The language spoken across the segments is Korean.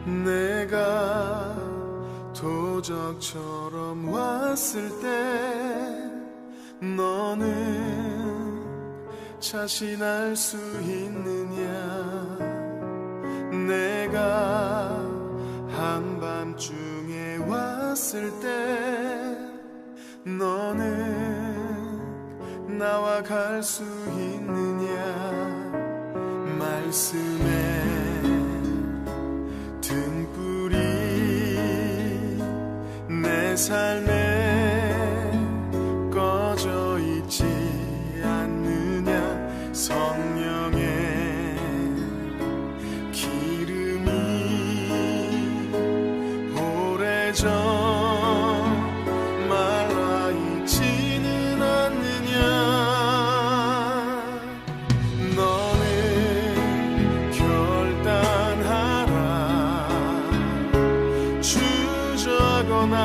내가 도적처럼 왔을 때 너는 자신할 수 있느냐? 내가 한밤중에 왔을 때 너는 나와 갈 수 있느냐? 말씀에 등불이 내 삶에 꺼져 있지 않느냐? 성령의 기름이 오래전 말라있지는 않느냐? 너는 결단하라. 주저거나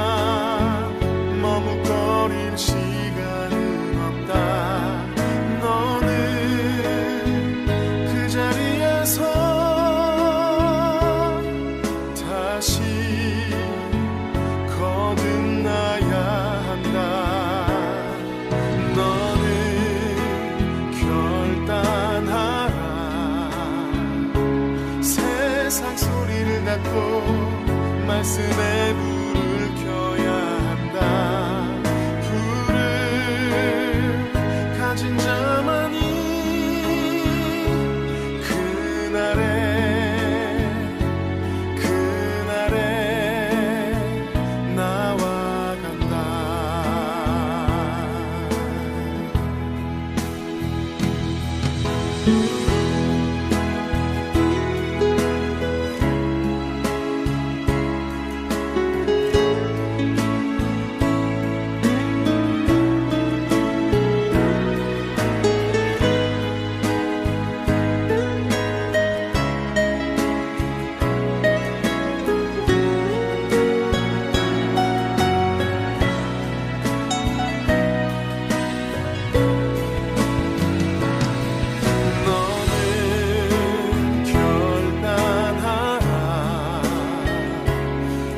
머뭇거릴 시간은 없다. 너는 그 자리에서 다시 거듭나야 한다. 너는 결단하라. 세상 소리를 닫고 말씀에 불을 켜야 한다. 불을 가진 자만이 그날에 나와 간다. 너는 결단하라.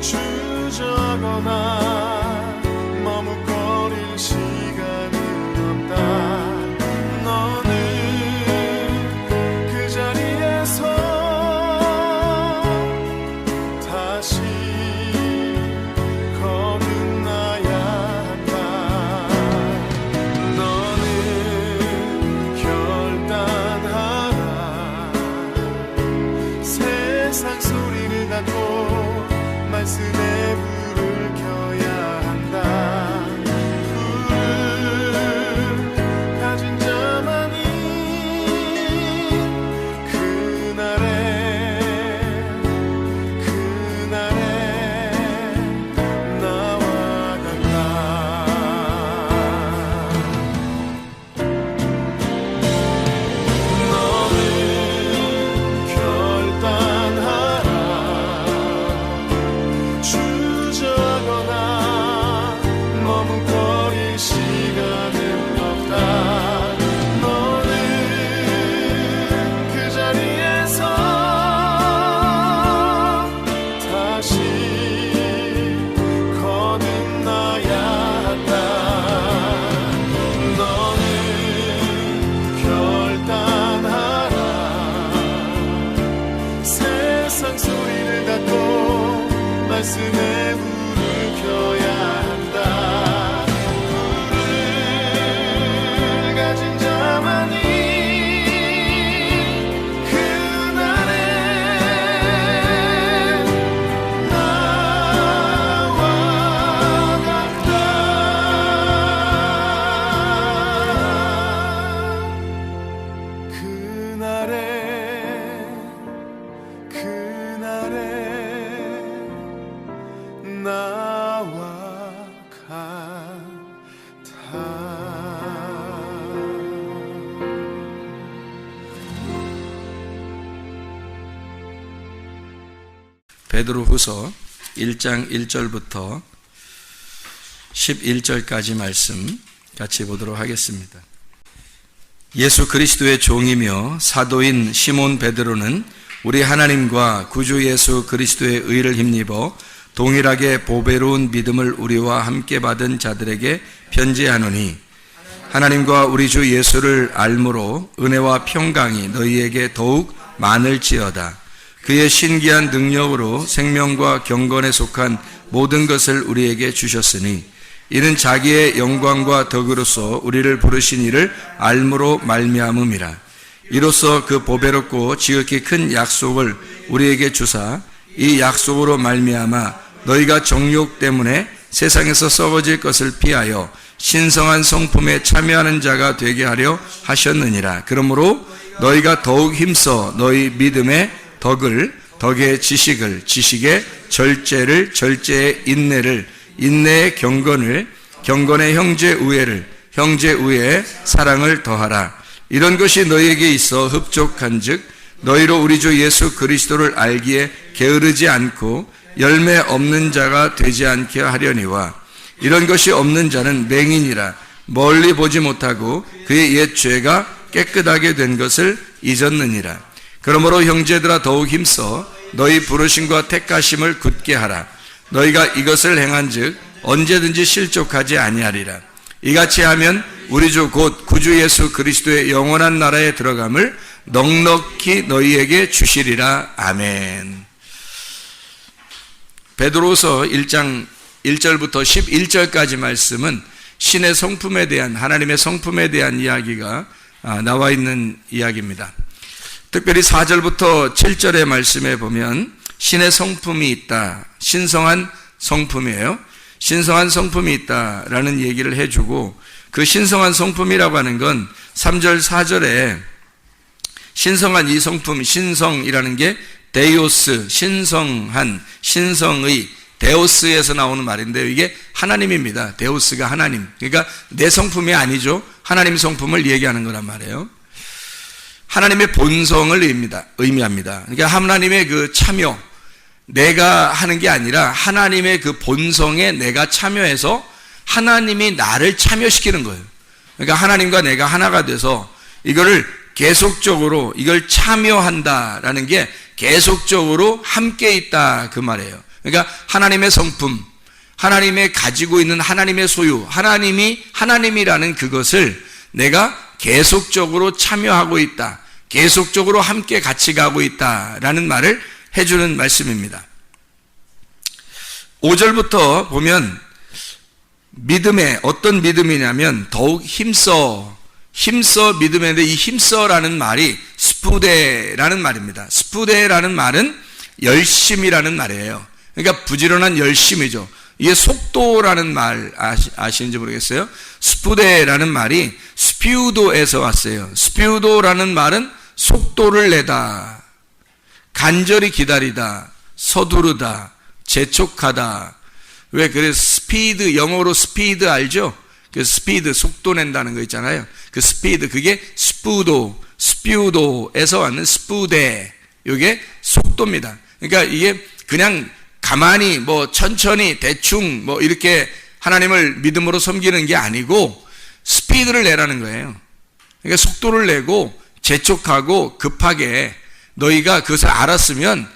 주저거나 머뭇거릴 시간은 없다. 너는 그 자리에서 다시 거듭나야 한다. 너는 결단하라. 세상 소리를 닫고 말씀에 불을 켜야 한다. 불을 가진 자만이 그날에 나와 간다. 너는 결단하라. 주저거나 머뭇거릴 시간은 없다. 너는 그 자리에서 다시 거듭나야 한다. 너는 결단하라. 세상 소리를 닫고 말씀에 불을 켜야 한다. 불을 가진 자만이 그날에 나와 간다. 그날에 나와 같아. 베드로후서 1장 1절부터 11절까지 말씀 같이 보도록 하겠습니다. 예수 그리스도의 종이며 사도인 시몬 베드로는 우리 하나님과 구주 예수 그리스도의 의를 힘입어 동일하게 보배로운 믿음을 우리와 함께 받은 자들에게 편지하노니 하나님과 우리 주 예수를 알므로 은혜와 평강이 너희에게 더욱 많을지어다. 그의 신기한 능력으로 생명과 경건에 속한 모든 것을 우리에게 주셨으니 이는 자기의 영광과 덕으로서 우리를 부르신 이를 알므로 말미암음이라. 이로써 그 보배롭고 지극히 큰 약속을 우리에게 주사 이 약속으로 말미암아 너희가 정욕 때문에 세상에서 썩어질 것을 피하여 신성한 성품에 참여하는 자가 되게 하려 하셨느니라. 그러므로 너희가 더욱 힘써 너희 믿음의 덕을, 덕의 지식을, 지식의 절제를, 절제의 인내를, 인내의 경건을, 경건의 형제 우애를, 형제 우애의 사랑을 더하라. 이런 것이 너희에게 있어 흡족한즉 너희로 우리 주 예수 그리스도를 알기에 게으르지 않고 열매 없는 자가 되지 않게 하려니와 이런 것이 없는 자는 맹인이라 멀리 보지 못하고 그의 옛 죄가 깨끗하게 된 것을 잊었느니라. 그러므로 형제들아 더욱 힘써 너희 부르심과 택하심을 굳게 하라. 너희가 이것을 행한즉 언제든지 실족하지 아니하리라. 이같이 하면 우리 주 곧 구주 예수 그리스도의 영원한 나라에 들어감을 넉넉히 너희에게 주시리라. 아멘. 베드로서 1장 1절부터 11절까지 말씀은 신의 성품에 대한, 하나님의 성품에 대한 이야기가 나와 있는 이야기입니다. 특별히 4절부터 7절의 말씀에 보면 신의 성품이 있다, 신성한 성품이에요. 신성한 성품이 있다라는 얘기를 해주고, 그 신성한 성품이라고 하는 건 3절 4절에 신성한 이 성품, 신성이라는 게 데이오스, 신성한, 신성의, 데오스에서 나오는 말인데요. 이게 하나님입니다. 데오스가 하나님. 그러니까 내 성품이 아니죠. 하나님 성품을 얘기하는 거란 말이에요. 하나님의 본성을 의미합니다. 그러니까 하나님의 그 참여, 내가 하는 게 아니라 하나님의 그 본성에 내가 참여해서 하나님이 나를 참여시키는 거예요. 그러니까 하나님과 내가 하나가 돼서 이거를 계속적으로 이걸 참여한다라는 게 계속적으로 함께 있다 그 말이에요. 그러니까 하나님의 성품, 하나님의 가지고 있는 하나님의 소유, 하나님이 하나님이라는 그것을 내가 계속적으로 참여하고 있다, 계속적으로 함께 같이 가고 있다라는 말을 해주는 말씀입니다. 5절부터 보면 믿음에 어떤 믿음이냐면 더욱 힘써 믿음인데 이 힘써라는 말이 스푸데라는 말입니다. 스푸데라는 말은 열심이라는 말이에요. 그러니까 부지런한 열심이죠. 이게 속도라는 말 아시는지 모르겠어요. 스푸데라는 말이 스피우도에서 왔어요. 스피우도라는 말은 속도를 내다, 간절히 기다리다, 서두르다, 재촉하다. 왜 그래서 스피드, 영어로 스피드 알죠? 그 스피드, 속도 낸다는 거 있잖아요. 그 스피드, 그게 스피우도에서 왔는 스푸데, 이게 속도입니다. 그러니까 이게 그냥 가만히 뭐 천천히 대충 뭐 이렇게 하나님을 믿음으로 섬기는 게 아니고 스피드를 내라는 거예요. 그러니까 속도를 내고 재촉하고 급하게 너희가 그것을 알았으면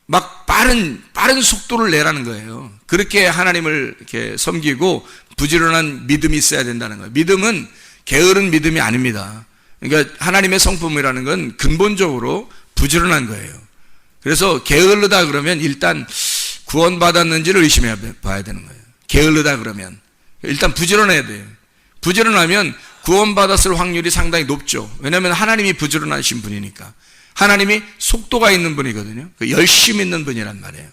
막 빠른 속도를 내라는 거예요. 그렇게 하나님을 이렇게 섬기고 부지런한 믿음이 있어야 된다는 거예요. 믿음은 게으른 믿음이 아닙니다. 그러니까 하나님의 성품이라는 건 근본적으로 부지런한 거예요. 그래서 게으르다 그러면 일단 구원받았는지를 의심해 봐야 되는 거예요. 게으르다 그러면 일단 부지런해야 돼요. 부지런하면 구원받았을 확률이 상당히 높죠. 왜냐하면 하나님이 부지런하신 분이니까. 하나님이 속도가 있는 분이거든요. 열심 있는 분이란 말이에요.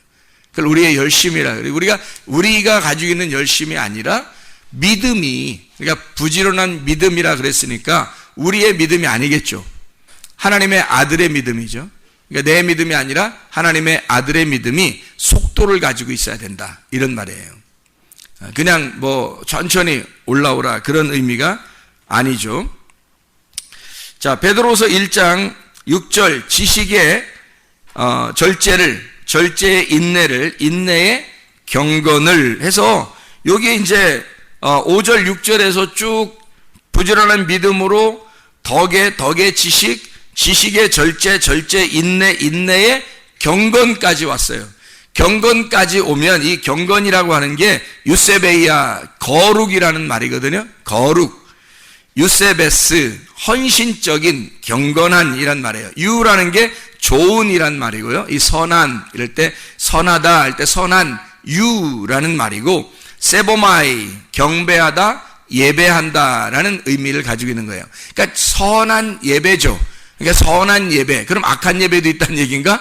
그걸 우리의 열심이라 그래요. 우리가 가지고 있는 열심이 아니라 믿음이, 그러니까 부지런한 믿음이라 그랬으니까 우리의 믿음이 아니겠죠. 하나님의 아들의 믿음이죠. 그러니까 내 믿음이 아니라 하나님의 아들의 믿음이 속도를 가지고 있어야 된다, 이런 말이에요. 그냥 뭐 천천히 올라오라 그런 의미가 아니죠. 자, 베드로서 1장 6절 지식의 절제의 인내를, 인내의 경건을 해서 여기 이제 5절 6절에서 쭉 부지런한 믿음으로 덕의 지식, 지식의 절제, 인내의 경건까지 왔어요. 경건까지 오면 이 경건이라고 하는 게 유세베이아, 거룩이라는 말이거든요. 거룩. 유세베스, 헌신적인, 경건한 이란 말이에요. 유라는 게 좋은이란 말이고요. 이 선한, 이럴 때 선하다 할 때 선한 유라는 말이고, 세보마이, 경배하다, 예배한다라는 의미를 가지고 있는 거예요. 그러니까 선한 예배죠. 그러니까 선한 예배. 그럼 악한 예배도 있다는 얘기인가?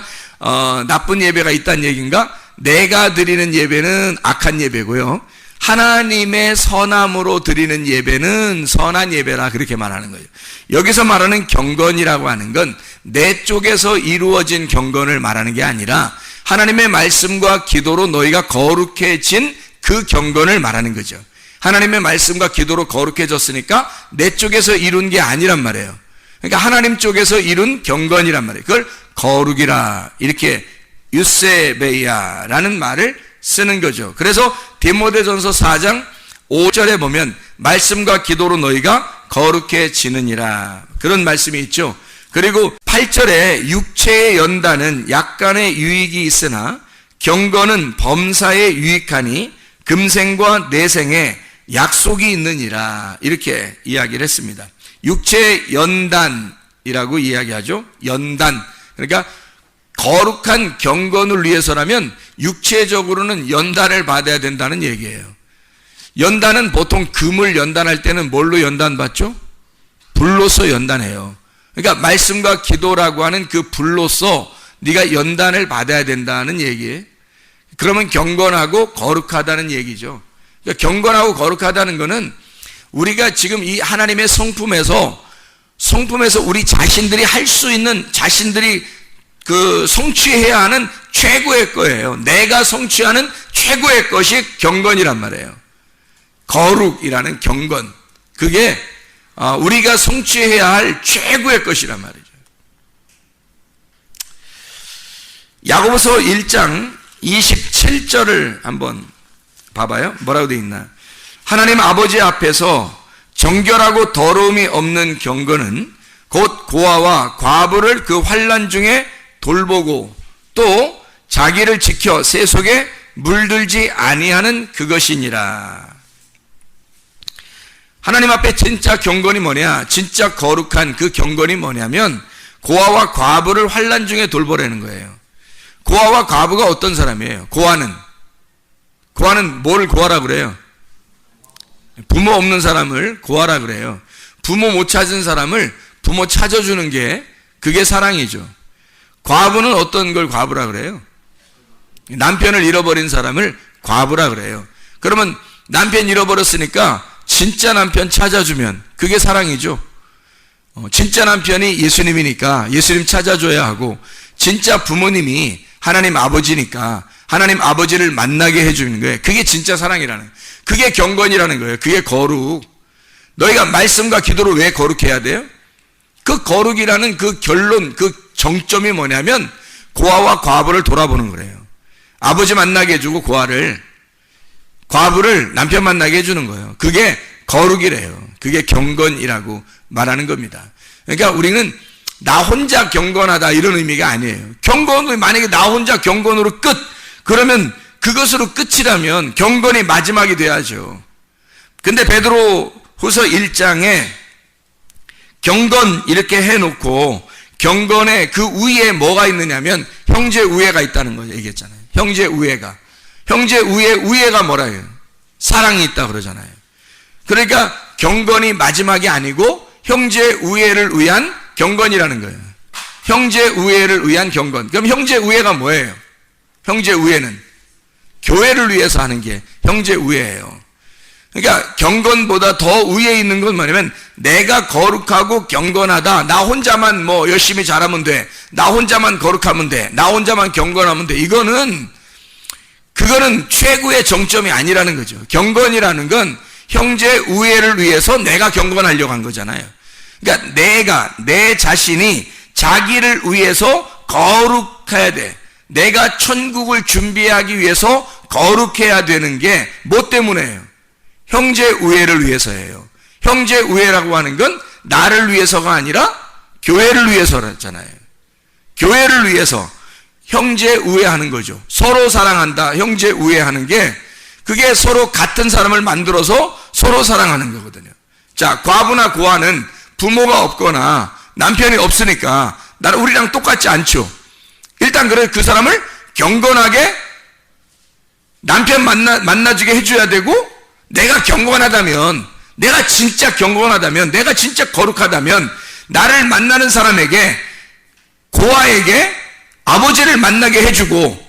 나쁜 예배가 있다는 얘기인가? 내가 드리는 예배는 악한 예배고요. 하나님의 선함으로 드리는 예배는 선한 예배라 그렇게 말하는 거예요. 여기서 말하는 경건이라고 하는 건 내 쪽에서 이루어진 경건을 말하는 게 아니라 하나님의 말씀과 기도로 너희가 거룩해진 그 경건을 말하는 거죠. 하나님의 말씀과 기도로 거룩해졌으니까 내 쪽에서 이룬 게 아니란 말이에요. 그러니까 하나님 쪽에서 이룬 경건이란 말이에요. 그걸 거룩이라 이렇게 유세베이아라는 말을 쓰는 거죠. 그래서 디모데전서 4장 5절에 보면 말씀과 기도로 너희가 거룩해지느니라 그런 말씀이 있죠. 그리고 8절에 육체의 연단은 약간의 유익이 있으나 경건은 범사에 유익하니 금생과 내생에 약속이 있느니라 이렇게 이야기를 했습니다. 육체의 연단이라고 이야기하죠. 연단. 그러니까 거룩한 경건을 위해서라면 육체적으로는 연단을 받아야 된다는 얘기예요. 연단은 보통 금을 연단할 때는 뭘로 연단받죠? 불로서 연단해요. 그러니까 말씀과 기도라고 하는 그 불로서 네가 연단을 받아야 된다는 얘기예요. 그러면 경건하고 거룩하다는 얘기죠. 그러니까 경건하고 거룩하다는 것은 우리가 지금 이 하나님의 성품에서 우리 자신들이 할 수 있는, 자신들이 성취해야 하는 최고의 거예요. 내가 성취하는 최고의 것이 경건이란 말이에요. 거룩이라는 경건. 그게 우리가 성취해야 할 최고의 것이란 말이죠. 야고보서 1장 27절을 한번 봐봐요. 뭐라고 되어 있나? 하나님 아버지 앞에서 정결하고 더러움이 없는 경건은 곧 고아와 과부를 그 환난 중에 돌보고 또 자기를 지켜 새 속에 물들지 아니하는 그것이니라. 하나님 앞에 진짜 경건이 뭐냐? 진짜 거룩한 그 경건이 뭐냐면 고아와 과부를 환난 중에 돌보라는 거예요. 고아와 과부가 어떤 사람이에요? 고아는 뭘 고아라 그래요? 부모 없는 사람을 고아라 그래요. 부모 못 찾은 사람을 부모 찾아주는 게 그게 사랑이죠. 과부는 어떤 걸 과부라 그래요? 남편을 잃어버린 사람을 과부라 그래요. 그러면 남편 잃어버렸으니까 진짜 남편 찾아주면 그게 사랑이죠. 진짜 남편이 예수님이니까 예수님 찾아줘야 하고, 진짜 부모님이 하나님 아버지니까 하나님 아버지를 만나게 해주는 거예요. 그게 진짜 사랑이라는 거예요. 그게 경건이라는 거예요. 그게 거룩. 너희가 말씀과 기도로 왜 거룩해야 돼요? 그 거룩이라는 그 결론, 그 정점이 뭐냐면 고아와 과부를 돌아보는 거예요. 아버지 만나게 해주고 과부를 남편 만나게 해주는 거예요. 그게 거룩이래요. 그게 경건이라고 말하는 겁니다. 그러니까 우리는 나 혼자 경건하다 이런 의미가 아니에요. 경건은 만약에 나 혼자 경건으로 끝, 그러면 그것으로 끝이라면 경건이 마지막이 돼야죠. 근데 베드로 후서 1장에 경건 이렇게 해놓고 경건의 그 위에 뭐가 있느냐면 형제 우애가 있다는 거 얘기했잖아요. 형제 우애가. 형제 우애가 뭐라요? 사랑이 있다 그러잖아요. 그러니까 경건이 마지막이 아니고 형제 우애를 위한 경건이라는 거예요. 형제 우애를 위한 경건. 그럼 형제 우애가 뭐예요? 형제 우애는 교회를 위해서 하는 게 형제 우애예요. 그러니까 경건보다 더 위에 있는 건 뭐냐면 내가 거룩하고 경건하다. 나 혼자만 뭐 열심히 잘하면 돼. 나 혼자만 거룩하면 돼. 나 혼자만 경건하면 돼. 그거는 최고의 정점이 아니라는 거죠. 경건이라는 건 형제 우애를 위해서 내가 경건하려고 한 거잖아요. 그러니까 내 자신이 자기를 위해서 거룩해야 돼. 내가 천국을 준비하기 위해서 거룩해야 되는 게 뭐 때문에요? 형제 우애를 위해서예요. 형제 우애라고 하는 건 나를 위해서가 아니라 교회를 위해서잖아요. 교회를 위해서 형제 우애하는 거죠. 서로 사랑한다, 형제 우애하는 게 그게 서로 같은 사람을 만들어서 서로 사랑하는 거거든요. 자, 과부나 고아는 부모가 없거나 남편이 없으니까 우리랑 똑같지 않죠. 일단 그래 그 사람을 경건하게 남편 만나주게 해줘야 되고, 내가 경건하다면, 내가 진짜 경건하다면, 내가 진짜 거룩하다면 나를 만나는 사람에게, 고아에게 아버지를 만나게 해주고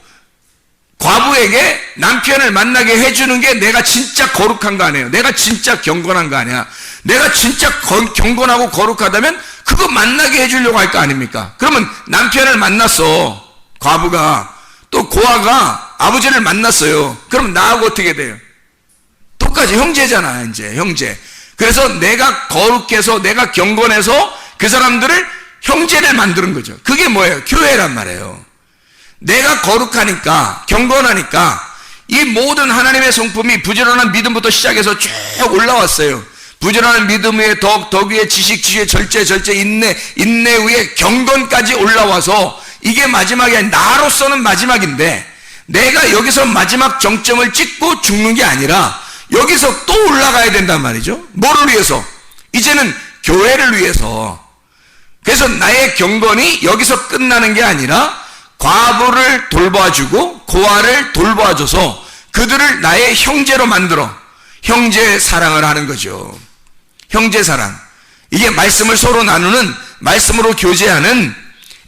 과부에게 남편을 만나게 해주는 게 내가 진짜 거룩한 거 아니에요. 내가 진짜 경건한 거 아니야. 내가 진짜 경건하고 거룩하다면 그거 만나게 해주려고 할 거 아닙니까? 그러면 남편을 만났어, 과부가. 또 고아가 아버지를 만났어요. 그럼 나하고 어떻게 돼요? 똑같이 형제잖아, 이제 형제. 그래서 내가 거룩해서 내가 경건해서 그 사람들을 형제를 만드는 거죠. 그게 뭐예요? 교회란 말이에요. 내가 거룩하니까, 경건하니까 이 모든 하나님의 성품이 부지런한 믿음부터 시작해서 쭉 올라왔어요. 부지런한 믿음 위에 덕 위에 지식, 지혜, 절제, 인내 위에 경건까지 올라와서 이게 마지막이 아니라 나로서는 마지막인데, 내가 여기서 마지막 정점을 찍고 죽는 게 아니라 여기서 또 올라가야 된단 말이죠. 뭐를 위해서? 이제는 교회를 위해서. 그래서 나의 경건이 여기서 끝나는 게 아니라 과부를 돌봐주고 고아를 돌봐줘서 그들을 나의 형제로 만들어 형제 사랑을 하는 거죠. 형제 사랑. 이게 말씀을 서로 나누는, 말씀으로 교제하는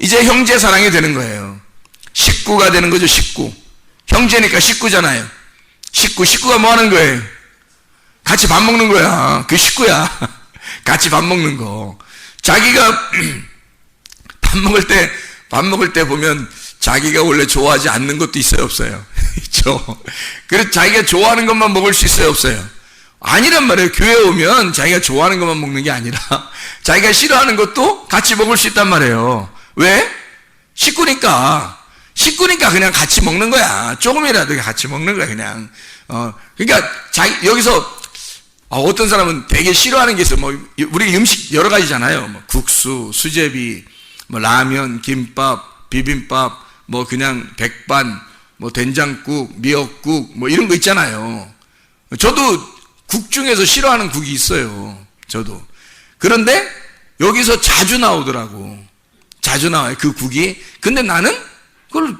이제 형제 사랑이 되는 거예요. 식구가 되는 거죠. 식구. 형제니까 식구잖아요. 식구가 뭐 하는 거예요? 같이 밥 먹는 거야. 그 식구야. 같이 밥 먹는 거. 자기가 밥 먹을 때 보면 자기가 원래 좋아하지 않는 것도 있어요, 없어요? 있죠. 그래서 자기가 좋아하는 것만 먹을 수 있어요, 없어요? 아니란 말이에요. 교회 오면 자기가 좋아하는 것만 먹는 게 아니라 자기가 싫어하는 것도 같이 먹을 수 있단 말이에요. 왜? 식구니까 그냥 같이 먹는 거야. 조금이라도 같이 먹는 거야, 그냥. 그러니까 여기서 어떤 사람은 되게 싫어하는 게 있어요. 뭐 우리 음식 여러 가지잖아요. 뭐 국수, 수제비, 뭐 라면, 김밥, 비빔밥, 뭐 그냥 백반, 뭐 된장국, 미역국, 뭐 이런 거 있잖아요. 저도 국 중에서 싫어하는 국이 있어요. 저도. 그런데 여기서 자주 나오더라고. 자주 나와요, 그 국이. 근데 나는 그걸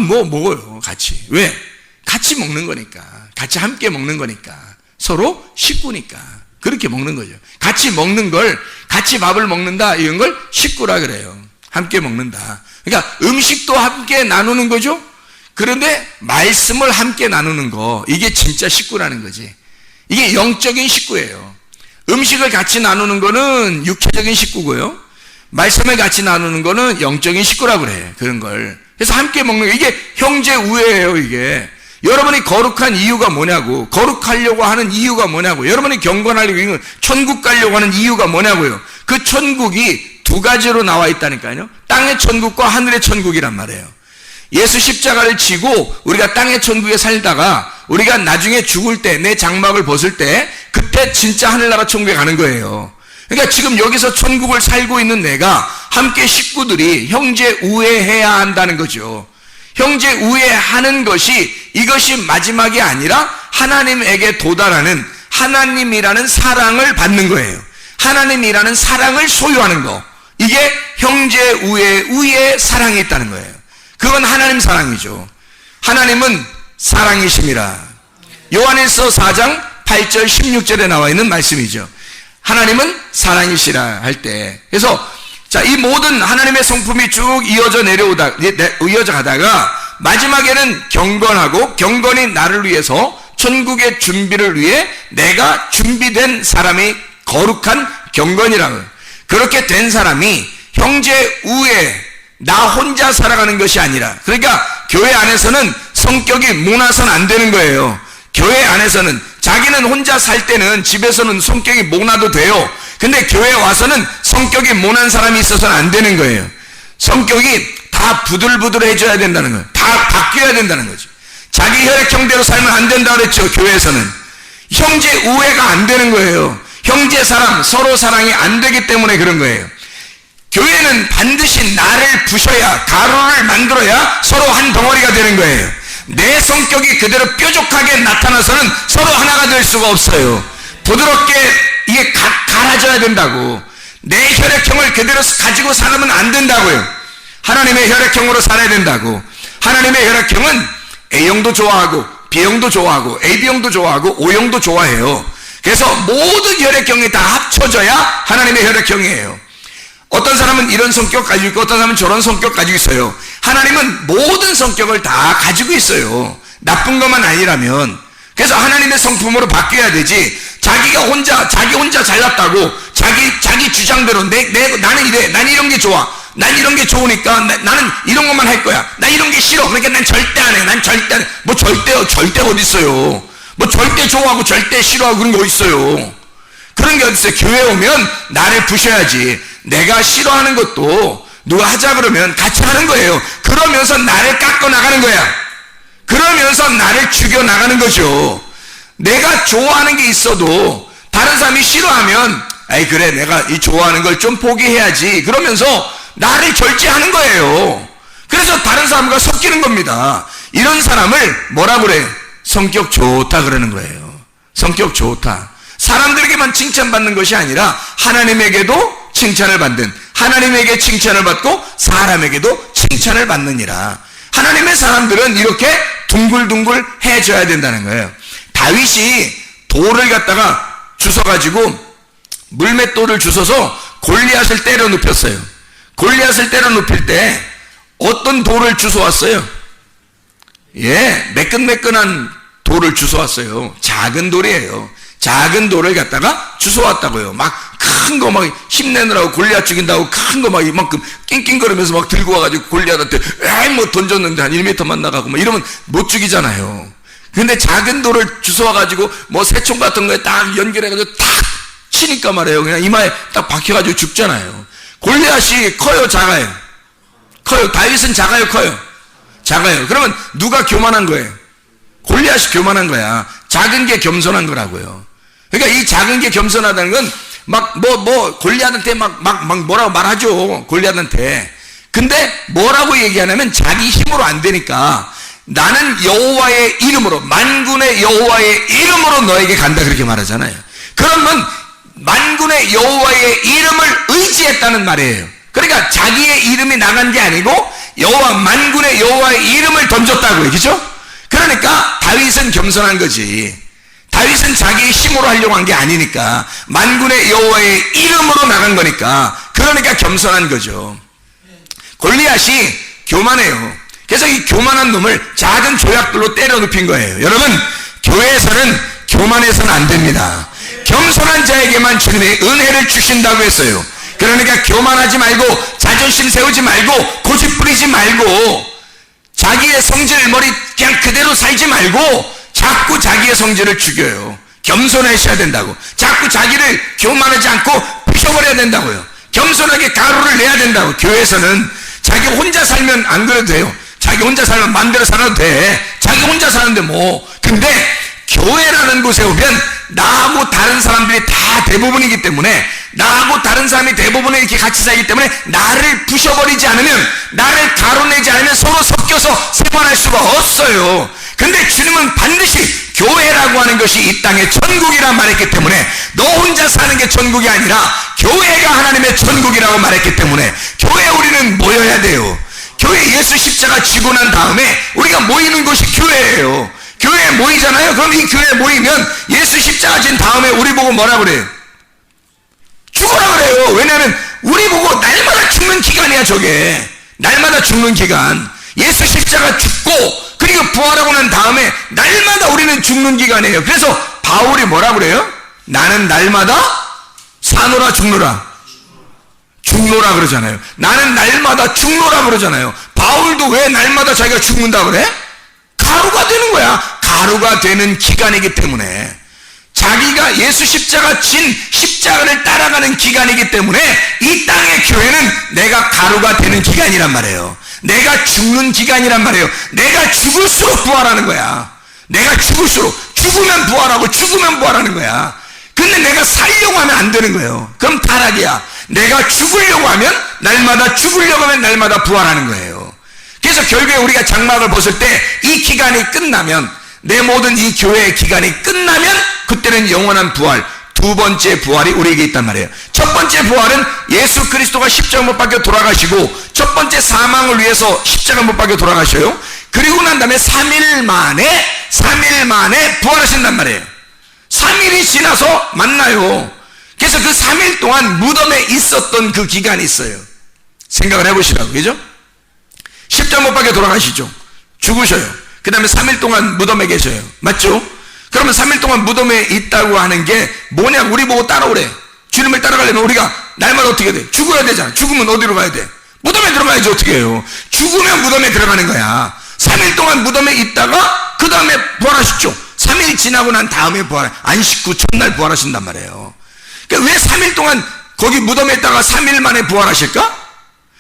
먹어요, 같이. 왜? 같이 먹는 거니까. 같이 함께 먹는 거니까. 서로 식구니까. 그렇게 먹는 거죠. 같이 먹는 걸, 같이 밥을 먹는다, 이런 걸 식구라 그래요. 함께 먹는다. 그러니까 음식도 함께 나누는 거죠. 그런데 말씀을 함께 나누는 거, 이게 진짜 식구라는 거지. 이게 영적인 식구예요. 음식을 같이 나누는 거는 육체적인 식구고요. 말씀을 같이 나누는 거는 영적인 식구라고 그래. 그런 걸. 그래서 함께 먹는 거, 이게 형제 우애예요, 이게. 여러분이 거룩한 이유가 뭐냐고, 거룩하려고 하는 이유가 뭐냐고, 여러분이 경건하려고, 천국 가려고 하는 이유가 뭐냐고요. 그 천국이 두 가지로 나와 있다니까요. 땅의 천국과 하늘의 천국이란 말이에요. 예수 십자가를 지고 우리가 땅의 천국에 살다가 우리가 나중에 죽을 때, 내 장막을 벗을 때, 그때 진짜 하늘나라 천국에 가는 거예요. 그러니까 지금 여기서 천국을 살고 있는 내가 함께 식구들이 형제 우애해야 한다는 거죠. 형제 우애하는 것이, 이것이 마지막이 아니라 하나님에게 도달하는, 하나님이라는 사랑을 받는 거예요. 하나님이라는 사랑을 소유하는 거. 이게 형제 우애의 사랑이 있다는 거예요. 그건 하나님 사랑이죠. 하나님은 사랑이심이라. 요한일서 4장 8절 16절에 나와 있는 말씀이죠. 하나님은 사랑이시라 할 때. 그래서 자, 이 모든 하나님의 성품이 쭉 이어져 가다가 마지막에는 경건하고, 경건이 나를 위해서 천국의 준비를 위해 내가 준비된 사람이 거룩한 경건이라고. 그렇게 된 사람이 형제 우애, 나 혼자 살아가는 것이 아니라, 그러니까 교회 안에서는 성격이 모나선 안 되는 거예요. 교회 안에서는 자기는 혼자 살 때는 집에서는 성격이 모나도 돼요. 근데 교회에 와서는 성격이 모난 사람이 있어서는 안 되는 거예요. 성격이 다 부들부들해져야 된다는 거예요. 다 바뀌어야 된다는 거죠. 자기 혈액형대로 살면 안 된다고 그랬죠. 교회에서는 형제 우애가 안 되는 거예요. 형제 사랑, 서로 사랑이 안 되기 때문에 그런 거예요. 교회는 반드시 나를 부셔야, 가루를 만들어야 서로 한 덩어리가 되는 거예요. 내 성격이 그대로 뾰족하게 나타나서는 서로 하나가 될 수가 없어요. 부드럽게 이게 갈아져야 된다고. 내 혈액형을 그대로 가지고 살면 안 된다고요. 하나님의 혈액형으로 살아야 된다고. 하나님의 혈액형은 A형도 좋아하고 B형도 좋아하고 AB형도 좋아하고 O형도 좋아해요. 그래서 모든 혈액형이 다 합쳐져야 하나님의 혈액형이에요. 어떤 사람은 이런 성격 가지고 있고 어떤 사람은 저런 성격 가지고 있어요. 하나님은 모든 성격을 다 가지고 있어요. 나쁜 것만 아니라면. 그래서 하나님의 성품으로 바뀌어야 되지. 자기 혼자 잘났다고 자기 주장대로 나는 이래, 난 이런 게 좋아, 난 이런 게 좋으니까 나는 이런 것만 할 거야, 난 이런 게 싫어, 그러니까 난 절대 안 해, 난 절대 안 해. 뭐 절대가 어디 있어요? 뭐 절대 좋아하고 절대 싫어하고 그런 게 어디 있어요? 그런 게 어디 있어요? 교회 오면 나를 부셔야지. 내가 싫어하는 것도 누가 하자 그러면 같이 하는 거예요. 그러면서 나를 깎아 나가는 거야. 그러면서 나를 죽여 나가는 거죠. 내가 좋아하는 게 있어도 다른 사람이 싫어하면 아이 그래 내가 이 좋아하는 걸 좀 포기해야지 그러면서 나를 절제하는 거예요. 그래서 다른 사람과 섞이는 겁니다. 이런 사람을 뭐라 그래? 성격 좋다 그러는 거예요. 성격 좋다. 사람들에게만 칭찬받는 것이 아니라 하나님에게도 칭찬을 받는, 하나님에게 칭찬을 받고 사람에게도 칭찬을 받느니라. 하나님의 사람들은 이렇게 둥글둥글 해줘야 된다는 거예요. 다윗이 돌을 갖다가 주워가지고 물맷돌을 주워서 골리앗을 때려 눕혔어요. 골리앗을 때려 눕힐 때 어떤 돌을 주워왔어요? 매끈매끈한 돌을 주워왔어요. 작은 돌이에요. 작은 돌을 갖다가 주워왔다고요. 막 큰 거 막 힘내느라고 골리앗 죽인다고 큰 거 막 이만큼 낑낑거리면서 막 들고 와가지고 골리앗한테 뭐 던졌는데 한 1m만 나가고 막 이러면 못 죽이잖아요. 근데 작은 돌을 주워와가지고 뭐 새총 같은 거에 딱 연결해가지고 탁 치니까 말이에요. 그냥 이마에 딱 박혀가지고 죽잖아요. 골리앗이 커요, 작아요? 커요. 다윗은 작아요, 커요? 작아요. 그러면 누가 교만한 거예요? 골리앗이 교만한 거야. 작은 게 겸손한 거라고요. 그러니까 이 작은 게 겸손하다는 건 골리앗한테 뭐라고 말하죠. 골리앗한테. 근데 뭐라고 얘기하냐면 자기 힘으로 안 되니까 나는 여호와의 이름으로, 만군의 여호와의 이름으로 너에게 간다 그렇게 말하잖아요. 그러면 만군의 여호와의 이름을 의지했다는 말이에요. 그러니까 자기의 이름이 나간 게 아니고 여호와, 만군의 여호와의 이름을 던졌다고요. 그죠? 그러니까 다윗은 겸손한 거지. 다윗은 자기의 힘으로 하려고 한 게 아니니까 만군의 여호와의 이름으로 나간 거니까, 그러니까 겸손한 거죠. 골리앗이 교만해요. 그래서 이 교만한 놈을 작은 조약들로 때려 눕힌 거예요. 여러분, 교회에서는 교만해서는 안 됩니다. 겸손한 자에게만 주님의 은혜를 주신다고 했어요. 그러니까 교만하지 말고 자존심 세우지 말고 고집 부리지 말고 자기의 성질 머리 그냥 그대로 살지 말고 자꾸 자기의 성질을 죽여요. 겸손하셔야 된다고. 자꾸 자기를 교만하지 않고 부셔버려야 된다고요. 겸손하게 가루를 내야 된다고. 교회에서는 자기 혼자 살면 안 그래도 돼요. 자기 혼자 살면 마음대로 살아도 돼. 자기 혼자 사는데 뭐. 근데 교회라는 곳에 오면 나하고 다른 사람들이 다 대부분이기 때문에, 나하고 다른 사람이 대부분에 이렇게 같이 살기 때문에 나를 부셔버리지 않으면, 나를 가로내지 않으면 서로 섞여서 생활할 수가 없어요. 근데 주님은 반드시 교회라고 하는 것이 이 땅의 천국이라 말했기 때문에 너 혼자 사는 게 천국이 아니라 교회가 하나님의 천국이라고 말했기 때문에 교회에 우리는 모여야 돼요. 교회 예수 십자가 지고 난 다음에 우리가 모이는 곳이 교회예요. 교회에 모이잖아요. 그럼 이 교회에 모이면 예수 십자가 진 다음에 우리 보고 뭐라 그래요? 죽어라 그래요. 왜냐하면 우리 보고 날마다 죽는 기간이야. 저게 날마다 죽는 기간. 예수 십자가 죽고 그리고 부활하고 난 다음에 날마다 우리는 죽는 기간이에요. 그래서 바울이 뭐라 그래요? 나는 날마다 사노라 죽노라 그러잖아요. 나는 날마다 죽노라 그러잖아요. 바울도 왜 날마다 자기가 죽는다 그래? 가루가 되는 거야. 가루가 되는 기간이기 때문에, 자기가 예수 십자가 진 십자가를 따라가는 기간이기 때문에 이 땅의 교회는 내가 가루가 되는 기간이란 말이에요. 내가 죽는 기간이란 말이에요. 내가 죽을수록 부활하는 거야. 내가 죽을수록, 죽으면 부활하고 죽으면 부활하는 거야. 근데 내가 살려고 하면 안 되는 거예요. 그럼 타락이야. 내가 죽으려고 하면 날마다 죽으려고 하면 날마다 부활하는 거예요. 그래서 결국에 우리가 장막을 벗을 때 이 기간이 끝나면, 내 모든 이 교회의 기간이 끝나면 그때는 영원한 부활, 두 번째 부활이 우리에게 있단 말이에요. 첫 번째 부활은 예수 그리스도가 십자가 못 박혀 돌아가시고 첫 번째 사망을 위해서 십자가 못 박혀 돌아가셔요. 그리고 난 다음에 3일 만에 부활하신단 말이에요. 3일이 지나서 만나요. 그래서 그 3일 동안 무덤에 있었던 그 기간이 있어요. 생각을 해보시라고, 그죠? 십자가 못 박혀 돌아가시죠. 죽으셔요. 그 다음에 3일 동안 무덤에 계셔요. 맞죠? 그러면 3일 동안 무덤에 있다고 하는 게 뭐냐? 우리 보고 따라오래. 주님을 따라가려면 우리가 날마다 어떻게 돼? 죽어야 되잖아. 죽으면 어디로 가야 돼? 무덤에 들어가야지. 어떻게 해요? 죽으면 무덤에 들어가는 거야. 3일 동안 무덤에 있다가 그 다음에 부활하셨죠. 3일 지나고 난 다음에 안식 후 첫날 부활하신단 말이에요. 그러니까 왜 3일 동안 거기 무덤에 있다가 3일 만에 부활하실까?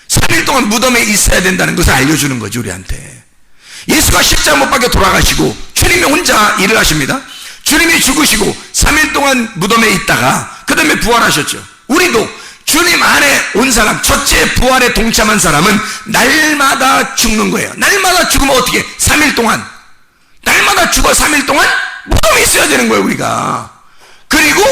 3일 동안 무덤에 있어야 된다는 것을 알려주는 거죠, 우리한테. 예수가 십자가 못 박혀 돌아가시고 주님이 혼자 일을 하십니다. 주님이 죽으시고 3일 동안 무덤에 있다가 그 다음에 부활하셨죠. 우리도 주님 안에 온 사람, 첫째 부활에 동참한 사람은 날마다 죽는 거예요. 날마다 죽으면 어떻게? 3일 동안, 날마다 죽어 3일 동안 무덤에 있어야 되는 거예요, 우리가. 그리고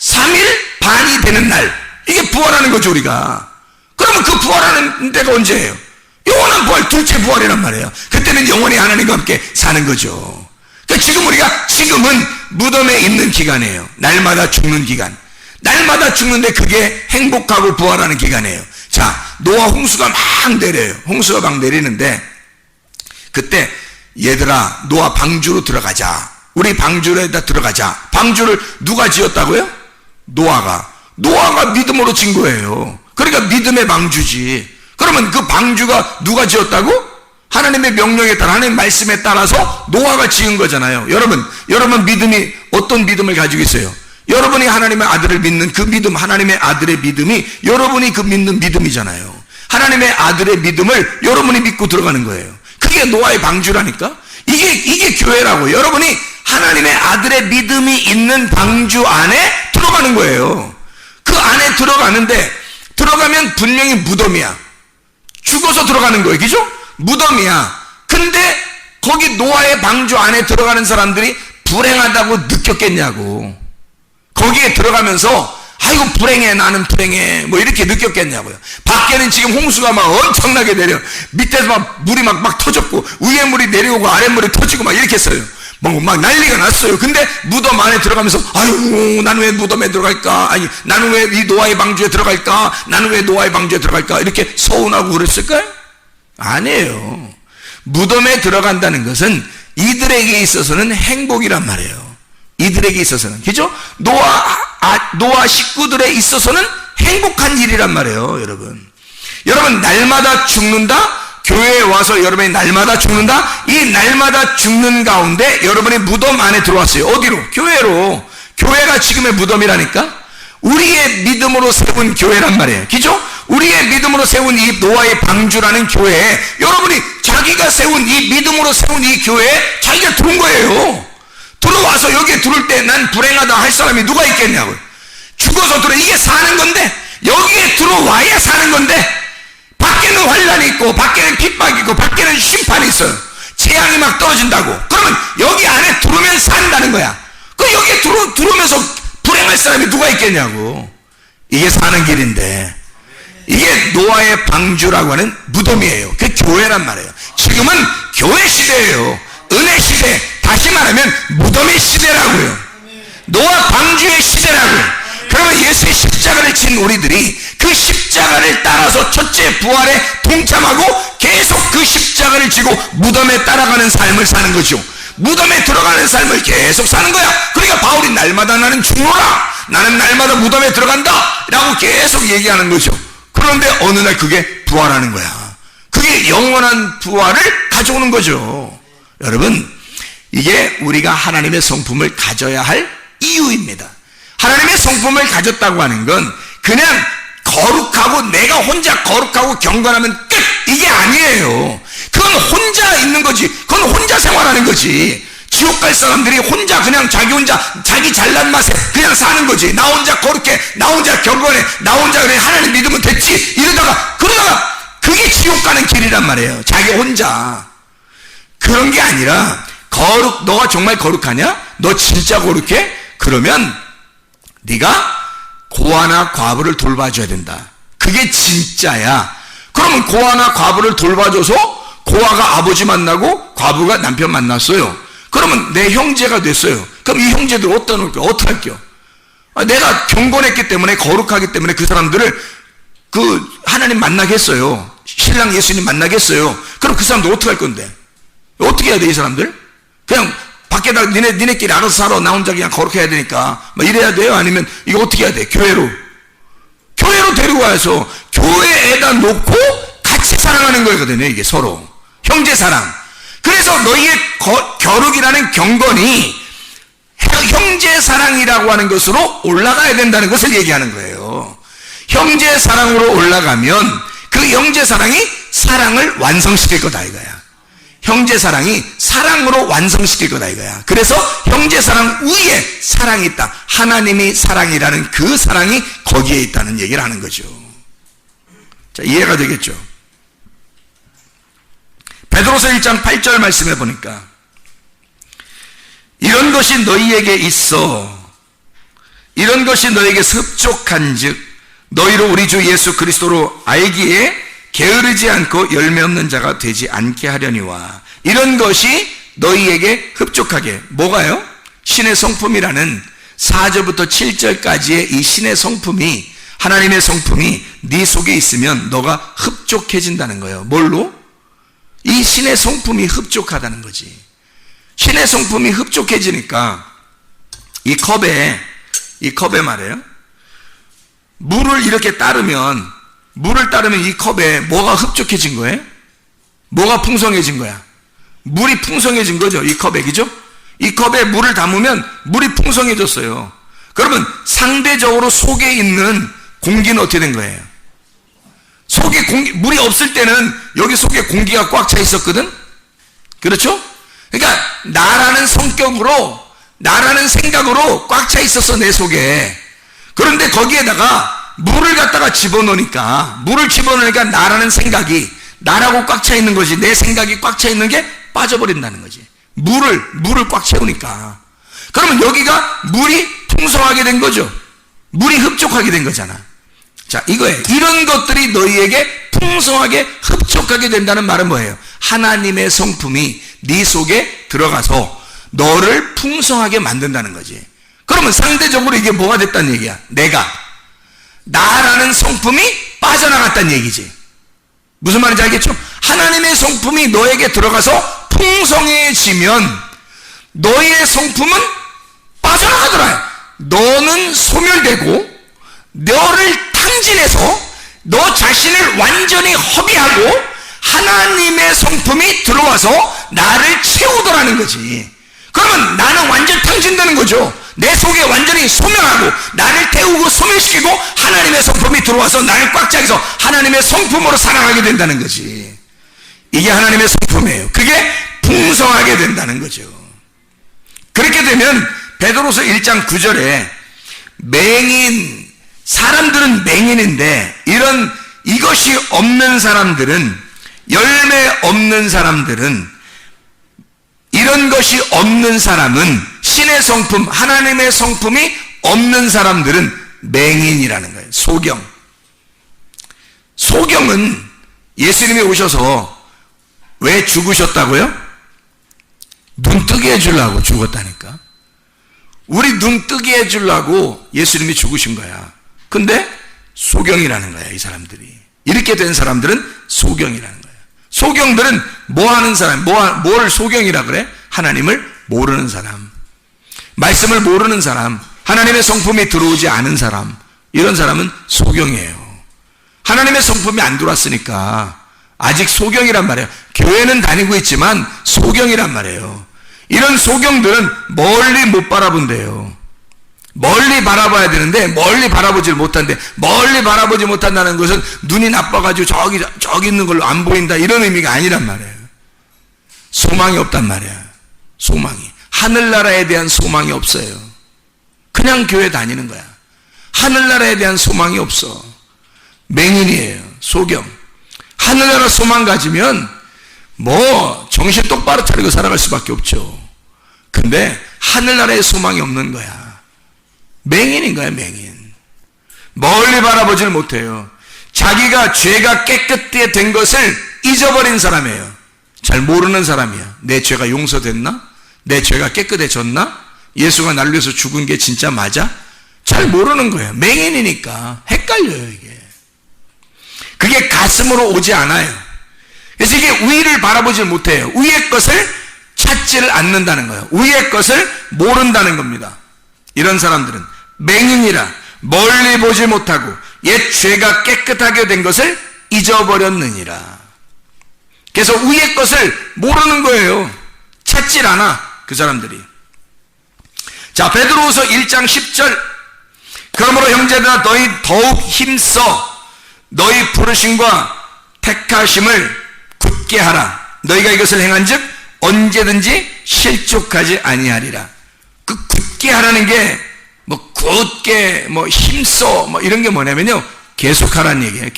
3일 반이 되는 날, 이게 부활하는 거죠, 우리가. 그러면 그 부활하는 데가 언제예요? 영원한 부활, 둘째 부활이란 말이에요. 그때는 영원히 하나님과 함께 사는 거죠. 그러니까 지금은 무덤에 있는 기간이에요. 날마다 죽는 기간. 날마다 죽는데 그게 행복하고 부활하는 기간이에요. 자, 노아 홍수가 막 내려요. 홍수가 막 내리는데 그때 얘들아, 노아 방주로 들어가자. 우리 방주로에다 들어가자. 방주를 누가 지었다고요? 노아가 믿음으로 진 거예요. 그러니까 믿음의 방주지. 그러면 그 방주가 누가 지었다고? 하나님의 명령에 따라, 하나님의 말씀에 따라서 노아가 지은 거잖아요. 여러분 믿음이 어떤 믿음을 가지고 있어요? 여러분이 하나님의 아들을 믿는 그 믿음, 하나님의 아들의 믿음이 여러분이 그 믿는 믿음이잖아요. 하나님의 아들의 믿음을 여러분이 믿고 들어가는 거예요. 그게 노아의 방주라니까? 이게 교회라고. 여러분이 하나님의 아들의 믿음이 있는 방주 안에 들어가는 거예요. 그 안에 들어가면 분명히 무덤이야. 죽어서 들어가는 거예요. 그죠? 무덤이야. 근데 거기 노아의 방주 안에 들어가는 사람들이 불행하다고 느꼈겠냐고. 거기에 들어가면서 아이고 불행해, 나는 불행해, 뭐 이렇게 느꼈겠냐고요. 밖에는 지금 홍수가 막 엄청나게 내려, 밑에서 막 물이 막 터졌고 위에 물이 내려오고 아래 물이 터지고 막 이렇게 했어요. 막 난리가 났어요. 근데 무덤 안에 들어가면서 아유, 나는 왜 무덤에 들어갈까? 아니, 나는 왜 이 노아의 방주에 들어갈까? 나는 왜 노아의 방주에 들어갈까? 이렇게 서운하고 그랬을까요? 아니에요. 무덤에 들어간다는 것은 이들에게 있어서는 행복이란 말이에요. 이들에게 있어서는, 그죠? 노아 식구들에 있어서는 행복한 일이란 말이에요. 여러분 날마다 죽는다? 교회에 와서 여러분이 날마다 죽는다? 이 날마다 죽는 가운데 여러분이 무덤 안에 들어왔어요. 어디로? 교회로. 교회가 지금의 무덤이라니까? 우리의 믿음으로 세운 교회란 말이에요. 그죠? 우리의 믿음으로 세운 이 노아의 방주라는 교회에 여러분이 자기가 세운 이 믿음으로 세운 이 교회에 자기가 들어온 거예요. 들어와서 여기에 들어올 때 난 불행하다 할 사람이 누가 있겠냐고요. 죽어서 이게 사는 건데, 여기에 들어와야 사는 건데, 밖에는 환란이 있고 밖에는 핍박이 있고 밖에는 심판이 있어요. 재앙이 막 떨어진다고. 그러면 여기 안에 들어오면 산다는 거야. 그 여기에 들어오면서 불행할 사람이 누가 있겠냐고. 이게 사는 길인데, 이게 노아의 방주라고 하는 무덤이에요. 그게 교회란 말이에요. 지금은 교회 시대예요. 은혜 시대. 다시 말하면 무덤의 시대라고요. 노아 방주의 시대라고요. 그러면 예수의 십자가를 진 우리들이 그 십자가를 따라서 첫째 부활에 동참하고 계속 그 십자가를 지고 무덤에 따라가는 삶을 사는 거죠. 무덤에 들어가는 삶을 계속 사는 거야. 그러니까 바울이 날마다 나는 죽노라, 나는 날마다 무덤에 들어간다 라고 계속 얘기하는 거죠. 그런데 어느 날 그게 부활하는 거야. 그게 영원한 부활을 가져오는 거죠. 여러분, 이게 우리가 하나님의 성품을 가져야 할 이유입니다. 하나님의 성품을 가졌다고 하는 건 그냥 거룩하고 내가 혼자 거룩하고 경건하면 끝, 이게 아니에요. 그건 혼자 있는 거지. 그건 혼자 생활하는 거지. 지옥 갈 사람들이 혼자 그냥 자기 혼자 자기 잘난 맛에 그냥 사는 거지. 나 혼자 거룩해, 나 혼자 경건해, 나 혼자 그래 하나님 믿으면 됐지. 그러다가 그게 지옥 가는 길이란 말이에요. 자기 혼자. 그런 게 아니라 너가 정말 거룩하냐? 너 진짜 거룩해? 그러면 네가 고아나 과부를 돌봐줘야 된다. 그게 진짜야. 그러면 고아나 과부를 돌봐줘서 고아가 아버지 만나고 과부가 남편 만났어요. 그러면 내 형제가 됐어요. 그럼 이 형제들 어떻게 할게요? 내가 경건했기 때문에, 거룩하기 때문에 그 사람들을 하나님 만나게 했어요. 신랑 예수님 만나게 했어요. 그럼 그 사람들 어떻게 할 건데? 어떻게 해야 돼, 이 사람들? 그냥 밖에다 니네끼리 알아서 살아. 나 혼자 그냥 거룩해야 되니까. 막 이래야 돼요? 아니면 이거 어떻게 해야 돼? 교회로 데리고 와서 교회에다 놓고 같이 사랑하는 거거든요. 이게 서로. 형제 사랑. 그래서 너희의 겨룩이라는 경건이 형제 사랑이라고 하는 것으로 올라가야 된다는 것을 얘기하는 거예요. 형제 사랑으로 올라가면 그 형제 사랑이 사랑을 완성시킬 거다 이거야. 형제 사랑이 사랑으로 완성시킬 거다 이거야. 그래서 형제 사랑 위에 사랑이 있다. 하나님이 사랑이라는 그 사랑이 거기에 있다는 얘기를 하는 거죠. 자, 이해가 되겠죠? 베드로서 1장 8절 말씀해 보니까 이런 것이 너희에게 있어, 이런 것이 너희에게 흡족한 즉 너희로 우리 주 예수 그리스도로 알기에 게으르지 않고 열매 없는 자가 되지 않게 하려니와. 이런 것이 너희에게 흡족하게. 뭐가요? 신의 성품이라는 4절부터 7절까지의 이 신의 성품이, 하나님의 성품이 네 속에 있으면 너가 흡족해진다는 거예요. 뭘로? 이 신의 성품이 흡족하다는 거지. 신의 성품이 흡족해지니까 이 컵에 말이에요, 물을 이렇게 따르면 이 컵에 뭐가 흡족해진 거예요? 뭐가 풍성해진 거야? 물이 풍성해진 거죠. 이 컵에, 그죠? 이 컵에 물을 담으면 물이 풍성해졌어요. 그러면 상대적으로 속에 있는 공기는 어떻게 된 거예요? 속에 물이 없을 때는 여기 속에 공기가 꽉 차 있었거든? 그렇죠? 그러니까 나라는 성격으로, 나라는 생각으로 꽉 차 있었어, 내 속에. 그런데 거기에다가 물을 갖다가 집어넣으니까 나라는 생각이, 나라고 꽉 차 있는 것이, 내 생각이 꽉 차 있는 게 빠져버린다는 거지. 물을 꽉 채우니까. 그러면 여기가 물이 풍성하게 된 거죠. 물이 흡족하게 된 거잖아. 자, 이거예요. 이런 것들이 너희에게 풍성하게 흡족하게 된다는 말은 뭐예요? 하나님의 성품이 네 속에 들어가서 너를 풍성하게 만든다는 거지. 그러면 상대적으로 이게 뭐가 됐다는 얘기야? 나라는 성품이 빠져나갔다는 얘기지. 무슨 말인지 알겠죠? 하나님의 성품이 너에게 들어가서 풍성해지면 너의 성품은 빠져나가더라. 너는 소멸되고 너를 탕진해서 너 자신을 완전히 허비하고 하나님의 성품이 들어와서 나를 채우더라는 거지. 그러면 나는 완전 탕진되는 거죠. 내 속에 완전히 소멸하고 나를 태우고 소멸시키고 하나님의 성품이 들어와서 나를 꽉 차서 하나님의 성품으로 살아가게 된다는 거지. 이게 하나님의 성품이에요. 그게 풍성하게 된다는 거죠. 그렇게 되면 베드로서 1장 9절에 사람들은 맹인인데 이것이 없는 사람들은, 열매 없는 사람들은, 이런 것이 없는 사람은, 신의 성품, 하나님의 성품이 없는 사람들은 맹인이라는 거예요. 소경은 예수님이 오셔서 왜 죽으셨다고요? 눈 뜨게 해주려고 죽었다니까. 우리 눈 뜨게 해주려고 예수님이 죽으신 거야. 근데 소경이라는 거야, 이 사람들이. 이렇게 된 사람들은 소경이라는 거야. 소경들은 뭐 하는 사람, 뭘 소경이라 그래? 하나님을 모르는 사람, 말씀을 모르는 사람, 하나님의 성품이 들어오지 않은 사람, 이런 사람은 소경이에요. 하나님의 성품이 안 들어왔으니까 아직 소경이란 말이에요. 교회는 다니고 있지만 소경이란 말이에요. 이런 소경들은 멀리 못 바라본대요. 멀리 바라봐야 되는데 멀리 바라보질 못한대. 멀리 바라보지 못한다는 것은 눈이 나빠가지고 저기 있는 걸로 안 보인다, 이런 의미가 아니란 말이에요. 소망이 없단 말이야. 소망이. 하늘나라에 대한 소망이 없어요. 그냥 교회 다니는 거야. 하늘나라에 대한 소망이 없어. 맹인이에요. 소경. 하늘나라 소망 가지면 뭐 정신 똑바로 차리고 살아갈 수밖에 없죠. 근데 하늘나라에 소망이 없는 거야. 맹인인 거야, 맹인. 멀리 바라보질 못해요. 자기가 죄가 깨끗하게 된 것을 잊어버린 사람이에요. 잘 모르는 사람이야. 내 죄가 용서됐나? 내 죄가 깨끗해졌나? 예수가 날 위해서 죽은 게 진짜 맞아? 잘 모르는 거예요. 맹인이니까 헷갈려요, 이게. 그게 가슴으로 오지 않아요. 그래서 이게 위를 바라보질 못해요. 위의 것을 찾지를 않는다는 거예요. 위의 것을 모른다는 겁니다. 이런 사람들은 맹인이라 멀리 보지 못하고 옛 죄가 깨끗하게 된 것을 잊어버렸느니라. 그래서 위의 것을 모르는 거예요. 찾질 않아, 그 사람들이. 자, 베드로후서 1장 10절. 그러므로 형제들아 너희 더욱 힘써 너희 부르심과 택하심을 굳게 하라. 너희가 이것을 행한즉 언제든지 실족하지 아니하리라. 그 굳게 하라는 게 뭐 굳게 뭐 힘써 뭐 이런 게 뭐냐면요, 계속하라는 얘기예요.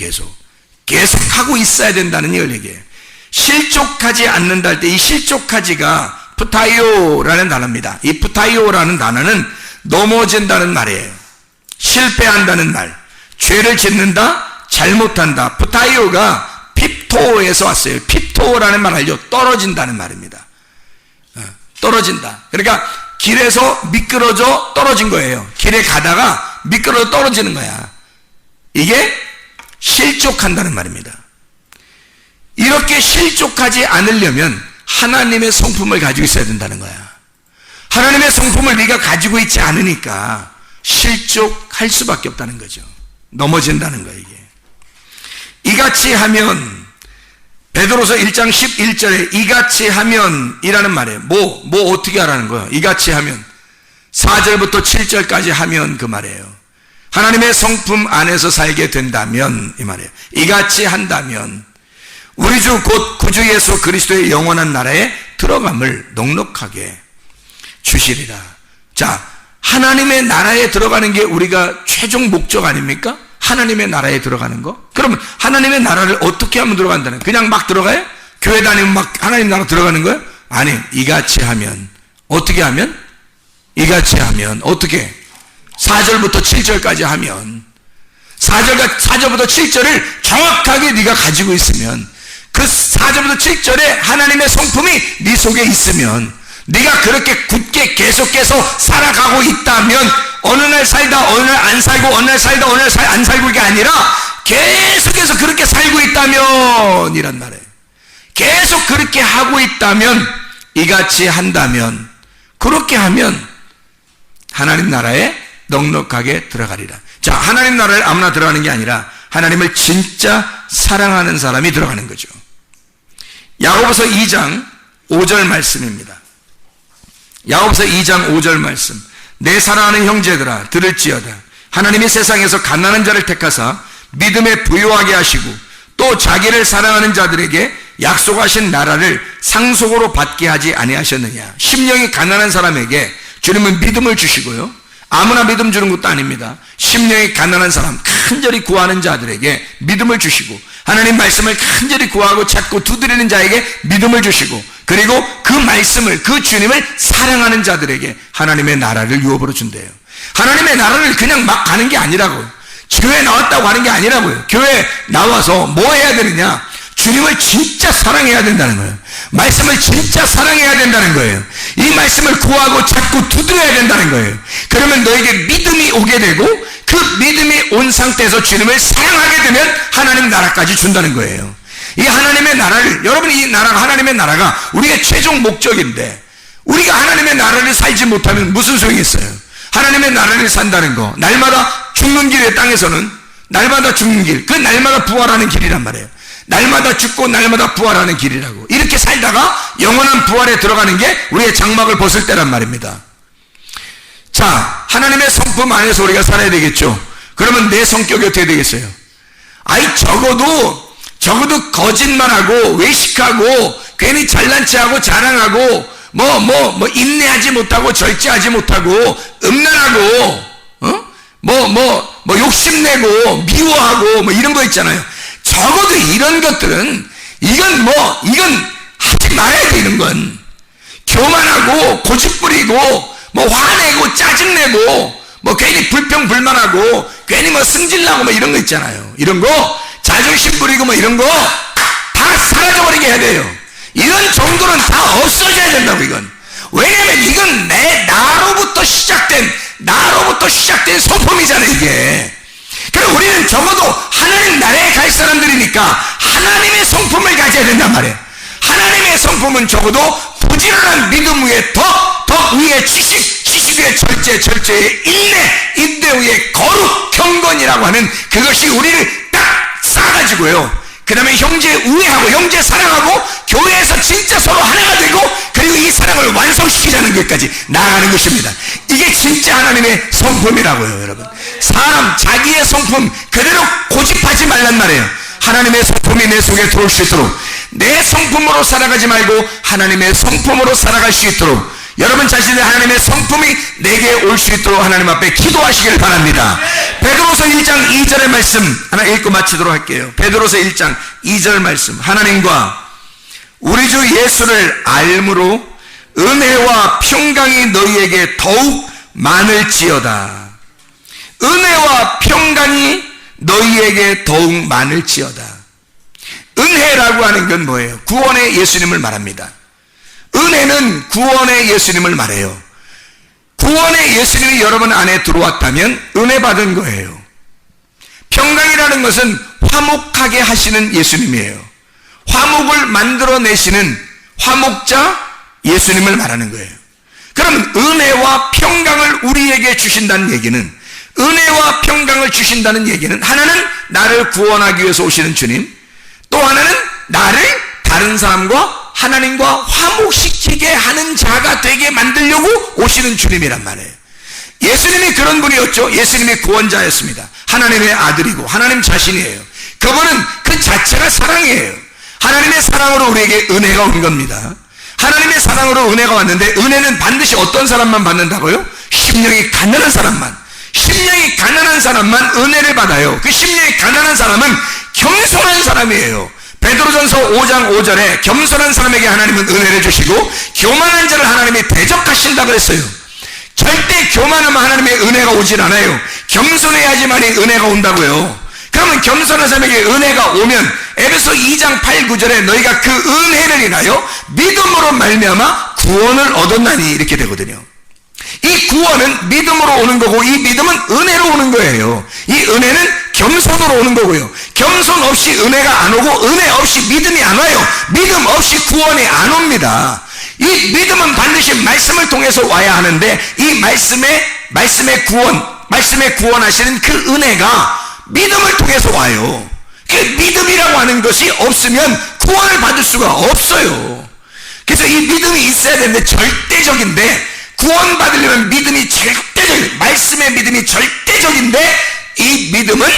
계속하고 있어야 된다는 걸 얘기해요. 실족하지 않는다 할 때 이 실족하지가 푸타이오라는 단어입니다. 이 푸타이오라는 단어는 넘어진다는 말이에요. 실패한다는 말, 죄를 짓는다, 잘못한다. 푸타이오가 핍토에서 왔어요. 핍토라는 말 알죠? 떨어진다는 말입니다. 떨어진다. 그러니까 길에서 미끄러져 떨어진 거예요. 길에 가다가 미끄러져 떨어지는 거야. 이게 실족한다는 말입니다. 이렇게 실족하지 않으려면 하나님의 성품을 가지고 있어야 된다는 거야. 하나님의 성품을 네가 가지고 있지 않으니까 실족할 수밖에 없다는 거죠. 넘어진다는 거예요, 이게. 이같이 하면, 베드로서 1장 11절에 이같이 하면 이라는 말이에요. 뭐 어떻게 하라는 거예요? 이같이 하면. 4절부터 7절까지 하면 그 말이에요. 하나님의 성품 안에서 살게 된다면 이 말이에요. 이같이 한다면 우리 주 곧 구주 예수 그리스도의 영원한 나라에 들어감을 넉넉하게 주시리라. 자, 하나님의 나라에 들어가는 게 우리가 최종 목적 아닙니까? 하나님의 나라에 들어가는 거? 그러면 하나님의 나라를 어떻게 하면 들어간다는 거예요? 그냥 막 들어가요? 교회 다니면 막 하나님 나라 들어가는 거예요? 아니, 이같이 하면. 어떻게 하면? 이같이 하면 어떻게? 4절부터 7절까지 하면, 4절부터 7절을 정확하게 네가 가지고 있으면, 그 4절부터 7절에 하나님의 성품이 네 속에 있으면, 네가 그렇게 굳게 계속해서 살아가고 있다면, 어느 날 살다 어느 날 안 살고, 어느 날 살다 어느 날 안 살고, 이게 아니라 계속해서 그렇게 살고 있다면 이란 말이에요. 계속 그렇게 하고 있다면, 이같이 한다면, 그렇게 하면 하나님 나라에 넉넉하게 들어가리라. 자, 하나님 나라를 아무나 들어가는 게 아니라 하나님을 진짜 사랑하는 사람이 들어가는 거죠. 야고보서 2장 5절 말씀입니다. 야고보서 2장 5절 말씀. 내 사랑하는 형제들아 들을지어다. 하나님이 세상에서 가난한 자를 택하사 믿음에 부요하게 하시고 또 자기를 사랑하는 자들에게 약속하신 나라를 상속으로 받게 하지 아니하셨느냐. 심령이 가난한 사람에게 주님은 믿음을 주시고요, 아무나 믿음 주는 것도 아닙니다. 심령이 가난한 사람, 간절히 구하는 자들에게 믿음을 주시고, 하나님 말씀을 간절히 구하고 찾고 두드리는 자에게 믿음을 주시고, 그리고 그 말씀을, 그 주님을 사랑하는 자들에게 하나님의 나라를 유업으로 준대요. 하나님의 나라를 그냥 막 가는 게 아니라고요. 교회 나왔다고 하는 게 아니라고요. 교회 나와서 뭐 해야 되느냐? 주님을 진짜 사랑해야 된다는 거예요. 말씀을 진짜 사랑해야 된다는 거예요. 이 말씀을 구하고 찾고 두드려야 된다는 거예요. 그러면 너에게 믿음이 오게 되고, 그 믿음이 온 상태에서 주님을 사랑하게 되면 하나님 나라까지 준다는 거예요. 이 하나님의 나라를, 여러분, 이 나라가, 하나님의 나라가 우리의 최종 목적인데, 우리가 하나님의 나라를 살지 못하면 무슨 소용이 있어요? 하나님의 나라를 산다는 거, 날마다 죽는 길의 땅에서는 날마다 죽는 길, 그 날마다 부활하는 길이란 말이에요. 날마다 죽고 날마다 부활하는 길이라고. 이렇게 살다가 영원한 부활에 들어가는 게 우리의 장막을 벗을 때란 말입니다. 자, 하나님의 성품 안에서 우리가 살아야 되겠죠. 그러면 내 성격이 어떻게 되겠어요? 아이, 적어도 거짓말하고 외식하고 괜히 잘난 체하고 자랑하고 인내하지 못하고 절제하지 못하고 음란하고 욕심내고 미워하고 이런 거 있잖아요. 적어도 이런 것들은 이건 하지 말아야 돼. 이런 건 교만하고 고집부리고 화내고 짜증내고 괜히 불평불만하고 괜히 승질나고 이런 거 있잖아요. 이런 거 자존심 부리고 이런 거 다 사라져버리게 해야 돼요. 이런 정도는 다 없어져야 된다고. 이건 왜냐면 이건 나로부터 시작된 성품이잖아요. 이게. 그럼 우리는 적어도 하나님 나라에 갈 사람들이니까 하나님의 성품을 가져야 된단 말이에요. 하나님의 성품은 적어도 부지런한 믿음 위에 더 위에 지식 위에 절제 인내 위에 거룩 경건이라고 하는 그것이 우리를 딱 쌓아가지고요. 그 다음에 형제 우애하고 형제 사랑하고 교회에서 진짜 서로 하나가 되고 그리고 이 사랑을 완성시키자는 것까지 나아가는 것입니다. 이게 진짜 하나님의 성품이라고요. 여러분, 사람 자기의 성품 그대로 고집하지 말란 말이에요. 하나님의 성품이 내 속에 들어올 수 있도록 내 성품으로 살아가지 말고 하나님의 성품으로 살아갈 수 있도록 여러분 자신의 하나님의 성품이 내게 올 수 있도록 하나님 앞에 기도하시길 바랍니다. 베드로서 1장 2절의 말씀 하나 읽고 마치도록 할게요. 베드로서 1장 2절 말씀. 하나님과 우리 주 예수를 알므로 은혜와 평강이 너희에게 더욱 많을지어다. 은혜와 평강이 너희에게 더욱 많을지어다. 은혜라고 하는 건 뭐예요? 구원의 예수님을 말합니다. 은혜는 구원의 예수님을 말해요. 구원의 예수님이 여러분 안에 들어왔다면 은혜 받은 거예요. 평강이라는 것은 화목하게 하시는 예수님이에요. 화목을 만들어내시는 화목자 예수님을 말하는 거예요. 그러면 은혜와 평강을 우리에게 주신다는 얘기는, 은혜와 평강을 주신다는 얘기는 하나는 나를 구원하기 위해서 오시는 주님, 또 하나는 나를 다른 사람과 하나님과 화목시키게 하는 자가 되게 만들려고 오시는 주님이란 말이에요. 예수님이 그런 분이었죠. 예수님이 구원자였습니다. 하나님의 아들이고 하나님 자신이에요. 그분은 그 자체가 사랑이에요. 하나님의 사랑으로 우리에게 은혜가 온 겁니다. 하나님의 사랑으로 은혜가 왔는데 은혜는 반드시 어떤 사람만 받는다고요? 심령이 가난한 사람만. 심령이 가난한 사람만 은혜를 받아요. 그 심령이 가난한 사람은 겸손한 사람이에요. 베드로전서 5장 5절에 겸손한 사람에게 하나님은 은혜를 주시고 교만한 자를 하나님이 대적하신다고 했어요. 절대 교만하면 하나님의 은혜가 오질 않아요. 겸손해야지만이 은혜가 온다고요. 그러면 겸손한 사람에게 은혜가 오면 에베소 2장 8, 9절에 너희가 그 은혜를 인하여 믿음으로 말미암아 구원을 얻었나니 이렇게 되거든요. 이 구원은 믿음으로 오는 거고 이 믿음은 은혜로 오는 거예요. 이 은혜는 겸손으로 오는 거고요. 겸손 없이 은혜가 안 오고 은혜 없이 믿음이 안 와요. 믿음 없이 구원이 안 옵니다. 이 믿음은 반드시 말씀을 통해서 와야 하는데 이 말씀의 구원하시는 그 은혜가 믿음을 통해서 와요. 그 믿음이라고 하는 것이 없으면 구원을 받을 수가 없어요. 그래서 이 믿음이 있어야 되는데 절대적인데 구원받으려면 믿음이 절대적인, 말씀의 믿음이 절대적인데 이 믿음은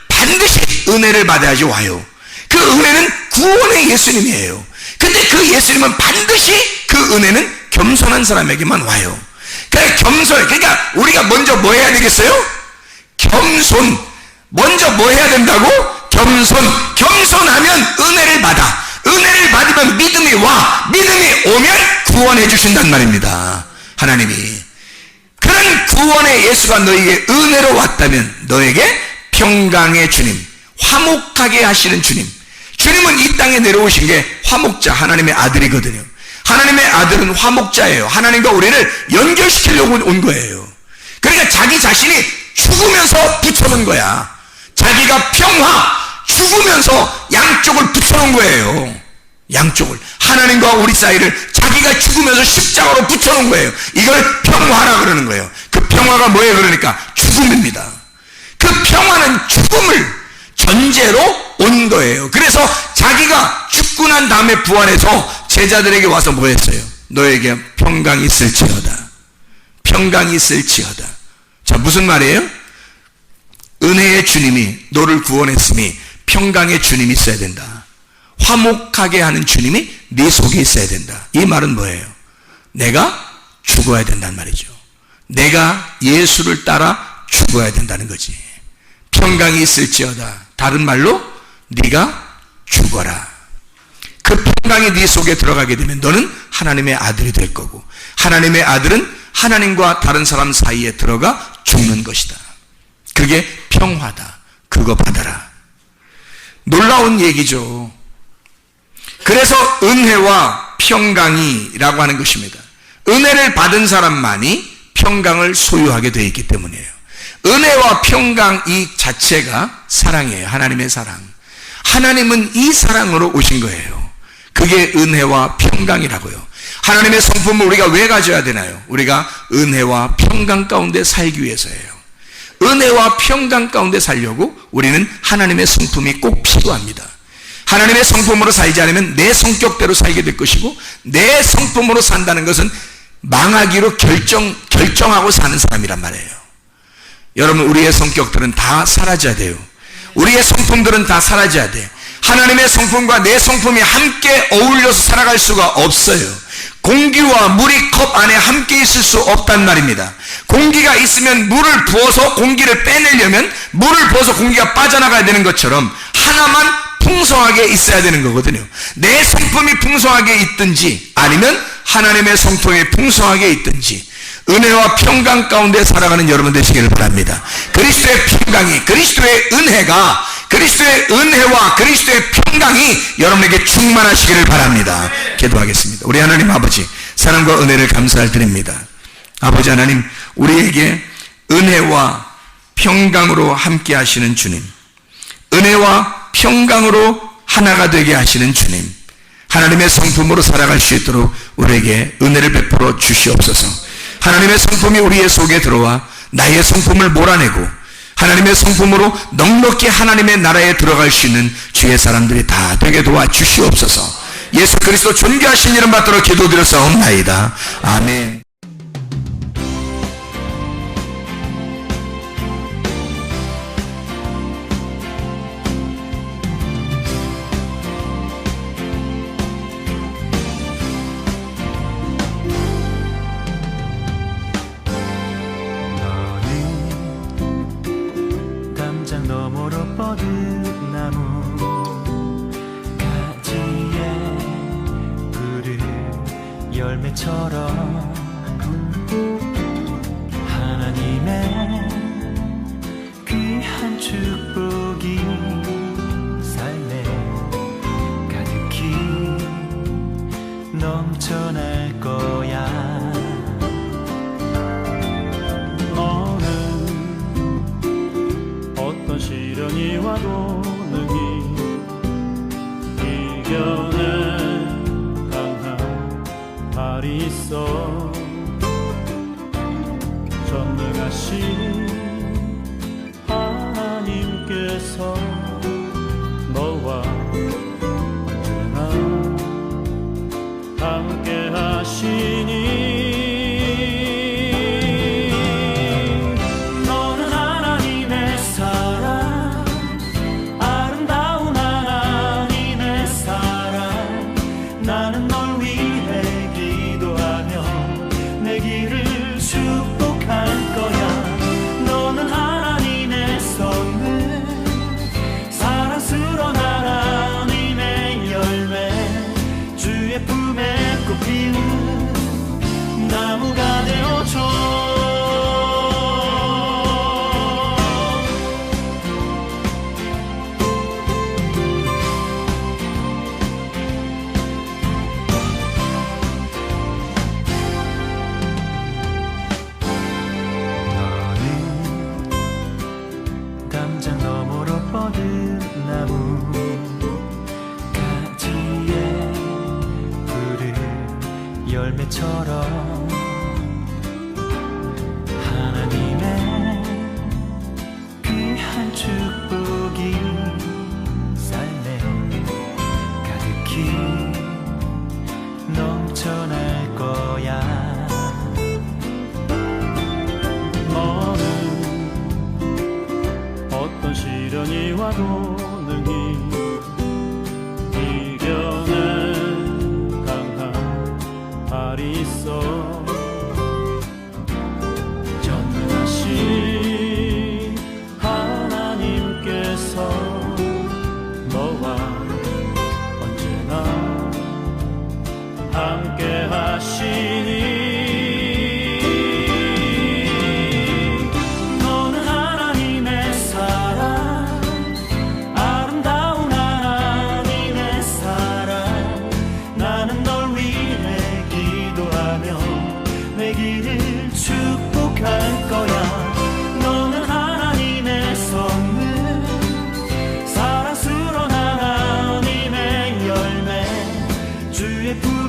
반드시 은혜를 받아야지 와요. 그 은혜는 구원의 예수님이에요. 근데 그 예수님은 반드시 그 은혜는 겸손한 사람에게만 와요. 그러니까 우리가 먼저 뭐 해야 되겠어요? 먼저 뭐 해야 된다고? 겸손하면 은혜를 받아. 은혜를 받으면 믿음이 와. 믿음이 오면 구원해 주신단 말입니다. 하나님이. 그런 구원의 예수가 너에게 은혜로 왔다면 너에게 평강의 주님, 화목하게 하시는 주님. 주님은 이 땅에 내려오신 게 화목자, 하나님의 아들이거든요. 하나님의 아들은 화목자예요. 하나님과 우리를 연결시키려고 온 거예요. 그러니까 자기 자신이 죽으면서 붙여놓은 거야. 자기가 죽으면서 양쪽을 붙여놓은 거예요. 양쪽을. 하나님과 우리 사이를 자기가 죽으면서 십자가로 붙여놓은 거예요. 이걸 평화라 그러는 거예요. 그 평화가 뭐예요? 그러니까 죽음입니다. 그 평화는 죽음을 전제로 온 거예요. 그래서 자기가 죽고 난 다음에 부활해서 제자들에게 와서 뭐 했어요? 너에게 평강이 있을지어다. 평강이 있을지어다. 자, 무슨 말이에요? 은혜의 주님이 너를 구원했으니 평강의 주님이 있어야 된다. 화목하게 하는 주님이 네 속에 있어야 된다. 이 말은 뭐예요? 내가 죽어야 된단 말이죠. 내가 예수를 따라 죽어야 된다는 거지. 평강이 있을지어다. 다른 말로 네가 죽어라. 그 평강이 네 속에 들어가게 되면 너는 하나님의 아들이 될 거고, 하나님의 아들은 하나님과 다른 사람 사이에 들어가 죽는 것이다. 그게 평화다. 그거 받아라. 놀라운 얘기죠. 그래서 은혜와 평강이라고 하는 것입니다. 은혜를 받은 사람만이 평강을 소유하게 되어 있기 때문이에요. 은혜와 평강 이 자체가 사랑이에요. 하나님의 사랑. 하나님은 이 사랑으로 오신 거예요. 그게 은혜와 평강이라고요. 하나님의 성품을 우리가 왜 가져야 되나요? 우리가 은혜와 평강 가운데 살기 위해서예요. 은혜와 평강 가운데 살려고 우리는 하나님의 성품이 꼭 필요합니다. 하나님의 성품으로 살지 않으면 내 성격대로 살게 될 것이고, 내 성품으로 산다는 것은 망하기로 결정하고 사는 사람이란 말이에요. 여러분, 우리의 성격들은 다 사라져야 돼요. 우리의 성품들은 다 사라져야 돼. 하나님의 성품과 내 성품이 함께 어울려서 살아갈 수가 없어요. 공기와 물이 컵 안에 함께 있을 수 없단 말입니다. 공기가 있으면 물을 부어서 공기를 빼내려면 물을 부어서 공기가 빠져나가야 되는 것처럼 하나만 풍성하게 있어야 되는 거거든요. 내 성품이 풍성하게 있든지 아니면 하나님의 성품이 풍성하게 있든지 은혜와 평강 가운데 살아가는 여러분 되시기를 바랍니다. 그리스도의 평강이, 그리스도의 은혜가, 그리스도의 은혜와 그리스도의 평강이 여러분에게 충만하시기를 바랍니다. 기도하겠습니다. 우리 하나님 아버지, 사랑과 은혜를 감사드립니다. 아버지 하나님, 우리에게 은혜와 평강으로 함께 하시는 주님, 은혜와 평강으로 하나가 되게 하시는 주님, 하나님의 성품으로 살아갈 수 있도록 우리에게 은혜를 베풀어 주시옵소서. 하나님의 성품이 우리의 속에 들어와 나의 성품을 몰아내고 하나님의 성품으로 넉넉히 하나님의 나라에 들어갈 수 있는 주의 사람들이 다 되게 도와주시옵소서. 예수 그리스도 존귀하신 이름 받들어 기도드렸사옵나이다. 아멘. 너머로 뻗은 나무 가지에 푸른 열매처럼 하나님의 귀한 축복이 삶에 가득히 넘쳐날 거야. 시련이 와도 능히 이겨낼 강한 발이 있어. 전능하신 하나님께서 너와 언제나 함께 하시니 나무가 되어줘. 너는 담장 너머로 뻗은 나무 가지에 푸른 열매처럼 하나님의 귀한 축복이 삶에 가득히 넘쳐날 거야. 너는 어떤 시련이 와도 능히 이겨낼 강한 발이 있어. 주의 부